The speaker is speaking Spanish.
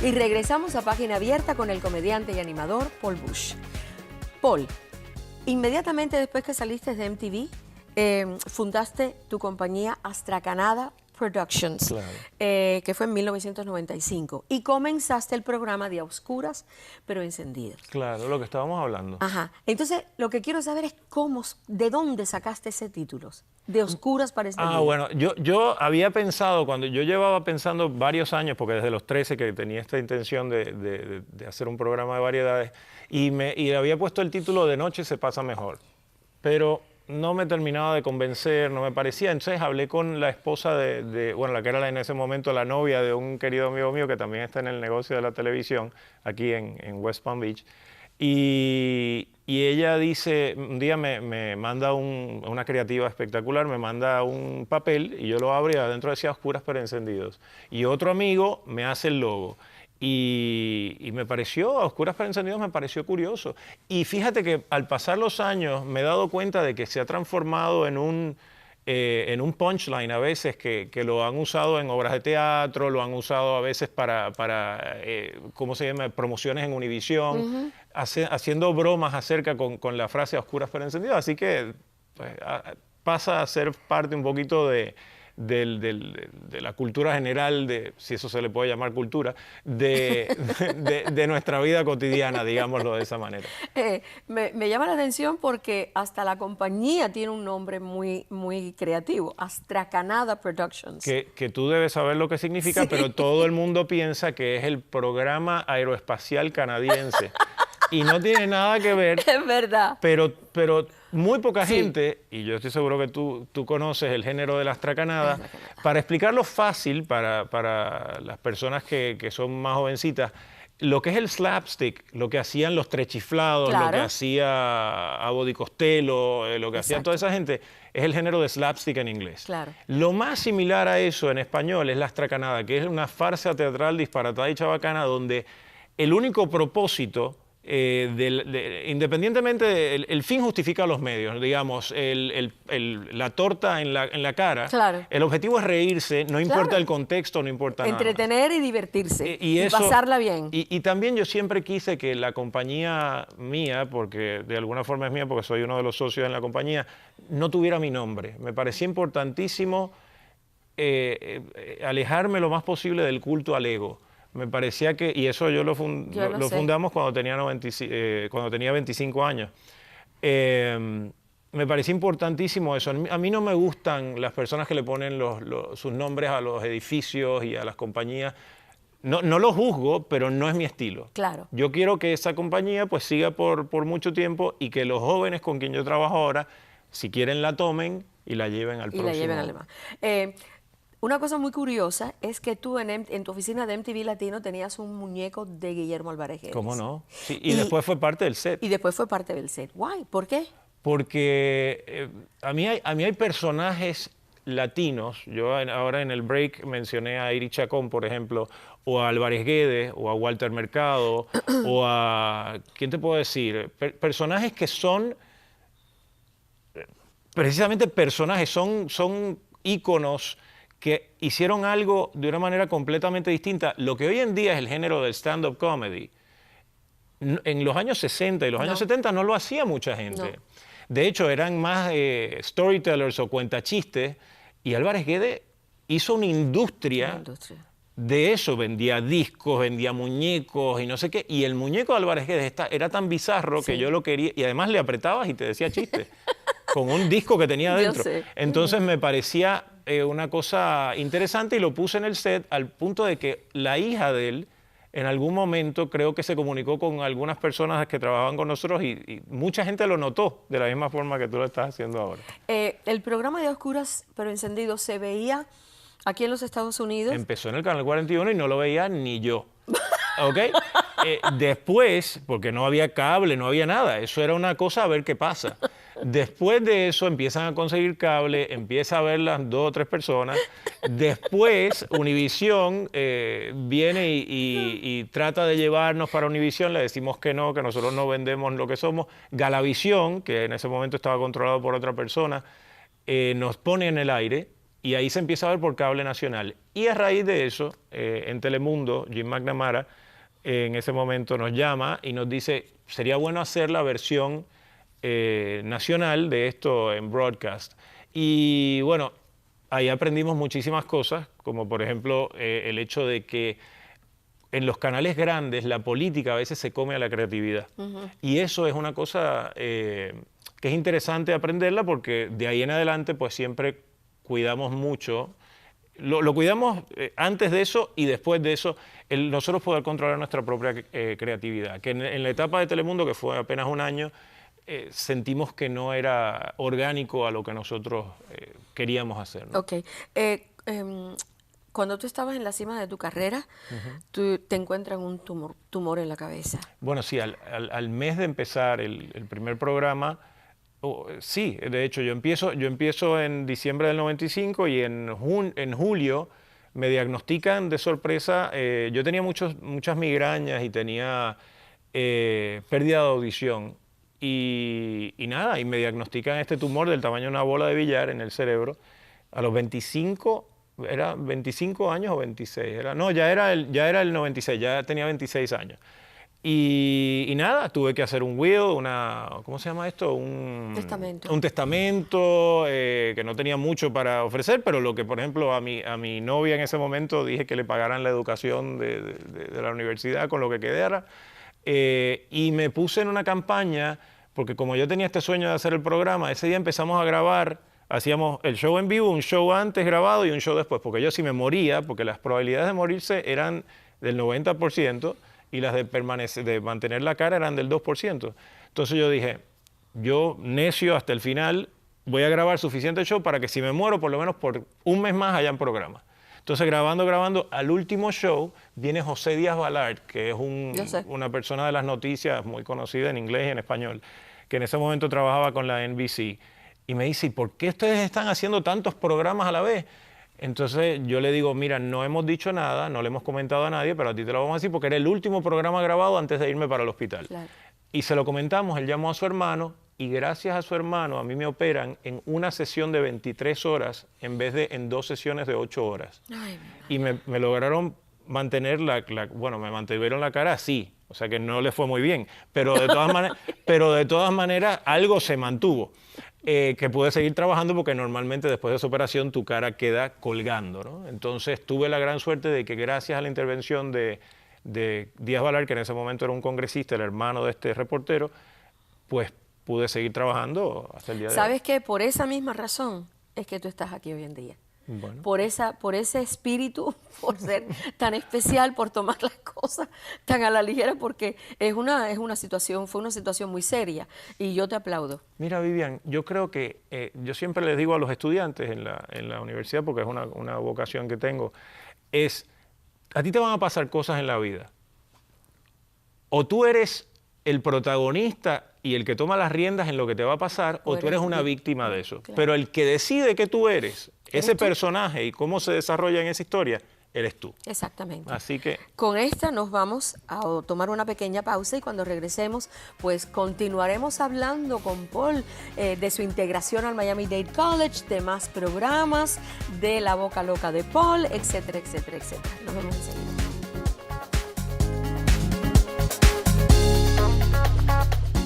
Y regresamos a Página Abierta con el comediante y animador Paul Bush. Paul, inmediatamente después que saliste de MTV, fundaste tu compañía Astracanada Productions, Claro. Que fue en 1995. Y comenzaste el programa de A Oscuras, pero Encendidos. Claro, lo que estábamos hablando. Ajá. Entonces, lo que quiero saber es de dónde sacaste ese título, de Oscuras para Encendidos. Bueno, yo había pensado, cuando yo llevaba pensando varios años, porque desde los 13 que tenía esta intención de hacer un programa de variedades, y le había puesto el título De Noche se pasa mejor. Pero no me terminaba de convencer, no me parecía. Entonces hablé con la esposa bueno, la que era en ese momento la novia de un querido amigo mío que también está en el negocio de la televisión, aquí en West Palm Beach. Y ella dice, un día me manda una creativa espectacular, me manda un papel y yo lo abro y adentro decía Oscuras pero Encendidos. Y otro amigo me hace el logo. Y me pareció, A Oscuras pero Encendidos me pareció curioso. Y fíjate que al pasar los años me he dado cuenta de que se ha transformado en un punchline a veces que lo han usado en obras de teatro, lo han usado a veces para ¿cómo se llama?, promociones en Univisión, haciendo bromas acerca con la frase A Oscuras pero Encendidos. Así que pues, pasa a ser parte un poquito de la cultura general, si eso se le puede llamar cultura, de nuestra vida cotidiana, digámoslo de esa manera. Me llama la atención porque hasta la compañía tiene un nombre muy, muy creativo, Astracanada Productions. Que tú debes saber lo que significa, sí. Pero todo el mundo piensa que es el programa aeroespacial canadiense. Y no tiene nada que ver. Es verdad. Pero muy poca gente, y yo estoy seguro que tú conoces el género de la astracanada, para explicarlo fácil para las personas que son más jovencitas, lo que es el slapstick, lo que hacían los Trechiflados, lo que hacía Abbott y Costello, lo que hacía toda esa gente, es el género de slapstick en inglés. Claro. Lo más similar a eso en español es la astracanada, que es una farsa teatral disparatada y chabacana donde el único propósito independientemente, el fin justifica los medios, digamos, la torta en la cara, claro. El objetivo es reírse, no importa el contexto, no importa nada. Entretener y divertirse, y pasarla bien. Y también yo siempre quise que la compañía mía, porque de alguna forma es mía, porque soy uno de los socios en la compañía, no tuviera mi nombre. Me parecía importantísimo alejarme lo más posible del culto al ego. Me parecía que, y eso yo lo fundamos cuando tenía 25 años. Me parecía importantísimo eso. A mí no me gustan las personas que le ponen sus nombres a los edificios y a las compañías. No los juzgo, pero no es mi estilo. Claro. Yo quiero que esa compañía pues siga por mucho tiempo y que los jóvenes con quien yo trabajo ahora, si quieren la tomen y la lleven al próximo. Y la lleven al demás. Una cosa muy curiosa es que tú en tu oficina de MTV Latino tenías un muñeco de Guillermo Álvarez Guedes. ¿Cómo no? Sí, y después fue parte del set. Y después fue parte del set. Guay, ¿por qué? Porque a mí hay personajes latinos. Yo ahora en el break mencioné a Iri Chacón, por ejemplo, o a Álvarez Guedes, o a Walter Mercado, o a... ¿Quién te puedo decir? Personajes que son... Precisamente personajes, son íconos que hicieron algo de una manera completamente distinta. Lo que hoy en día es el género del stand-up comedy, en los años 60 y los años 70 no lo hacía mucha gente. No. De hecho, eran más storytellers o cuentachistes, y Álvarez Guedes hizo una industria de eso. Vendía discos, vendía muñecos y no sé qué. Y el muñeco de Álvarez Guedes era tan bizarro que yo lo quería, y además le apretabas y te decía chistes, con un disco que tenía dentro. Entonces me parecía una cosa interesante y lo puse en el set al punto de que la hija de él en algún momento creo que se comunicó con algunas personas que trabajaban con nosotros y mucha gente lo notó de la misma forma que tú lo estás haciendo ahora. El programa de Oscuras pero Encendidos se veía aquí en los Estados Unidos. Empezó en el Canal 41 y no lo veía ni yo. ¿Ok? Después, porque no había cable, no había nada, eso era una cosa a ver qué pasa. Después de eso empiezan a conseguir cable, empieza a ver las 2 o 3 personas. Después Univisión viene y trata de llevarnos para Univisión, le decimos que no, que nosotros no vendemos lo que somos. Galavisión, que en ese momento estaba controlado por otra persona, nos pone en el aire y ahí se empieza a ver por cable nacional. Y a raíz de eso, en Telemundo, Jim McNamara en ese momento nos llama y nos dice, sería bueno hacer la versión nacional de esto en broadcast. Y bueno, ahí aprendimos muchísimas cosas, como por ejemplo el hecho de que en los canales grandes la política a veces se come a la creatividad. Y eso es una cosa que es interesante aprenderla porque de ahí en adelante pues siempre cuidamos mucho. Lo cuidamos antes de eso y después de eso, nosotros poder controlar nuestra propia creatividad. Que en la etapa de Telemundo, que fue apenas un año, sentimos que no era orgánico a lo que nosotros queríamos hacer, ¿no? Ok. Cuando tú estabas en la cima de tu carrera, tú te encuentras un tumor en la cabeza. Bueno, sí, al mes de empezar el primer programa, sí, de hecho yo empiezo en diciembre del 95 y en julio me diagnostican de sorpresa, yo tenía muchas migrañas y tenía pérdida de audición y nada, y me diagnostican este tumor del tamaño de una bola de billar en el cerebro a los 25, ¿era 25 años o 26? Ya era el 96, ya tenía 26 años. Y nada, tuve que hacer un will, ¿cómo se llama esto? Un testamento. Un testamento que no tenía mucho para ofrecer, pero lo que, por ejemplo, a mi novia en ese momento dije que le pagaran la educación de la universidad con lo que quedara. Y me puse en una campaña, porque como yo tenía este sueño de hacer el programa, ese día empezamos a grabar, hacíamos el show en vivo, un show antes grabado y un show después, porque yo si me moría, porque las probabilidades de morirse eran del 90%, y las de mantener la cara eran del 2%. Entonces yo dije, yo necio hasta el final, voy a grabar suficiente show para que si me muero, por lo menos por un mes más hayan programa. Entonces grabando, al último show viene José Díaz Balart, que es una persona de las noticias muy conocida en inglés y en español, que en ese momento trabajaba con la NBC. Y me dice, ¿por qué ustedes están haciendo tantos programas a la vez? Entonces yo le digo, mira, no hemos dicho nada, no le hemos comentado a nadie, pero a ti te lo vamos a decir porque era el último programa grabado antes de irme para el hospital. Claro. Y se lo comentamos, él llamó a su hermano y gracias a su hermano a mí me operan en una sesión de 23 horas en vez de en 2 sesiones de 8 horas. Ay, y me lograron mantener me mantuvieron la cara así, o sea que no le fue muy bien, pero de todas maneras algo se mantuvo. Que pude seguir trabajando porque normalmente después de esa operación tu cara queda colgando, ¿no? Entonces tuve la gran suerte de que gracias a la intervención de Díaz Balart, que en ese momento era un congresista, el hermano de este reportero, pues pude seguir trabajando hasta el día de hoy. ¿Sabes qué? Por esa misma razón es que tú estás aquí hoy en día. Bueno. Por ese espíritu, por ser tan especial, por tomar las cosas tan a la ligera, porque fue una situación muy seria y yo te aplaudo. Mira, Vivian, yo creo que yo siempre les digo a los estudiantes en la universidad, porque es una vocación que tengo, a ti te van a pasar cosas en la vida. O tú eres el protagonista y el que toma las riendas en lo que te va a pasar, o tú eres una víctima de eso. Claro. Pero el que decide que tú eres ese personaje y cómo se desarrolla en esa historia, eres tú. Exactamente. Así que con esta nos vamos a tomar una pequeña pausa y cuando regresemos, pues continuaremos hablando con Paul de su integración al Miami-Dade College, de más programas, de la boca loca de Paul, etcétera, etcétera, etcétera. Nos vemos enseguida.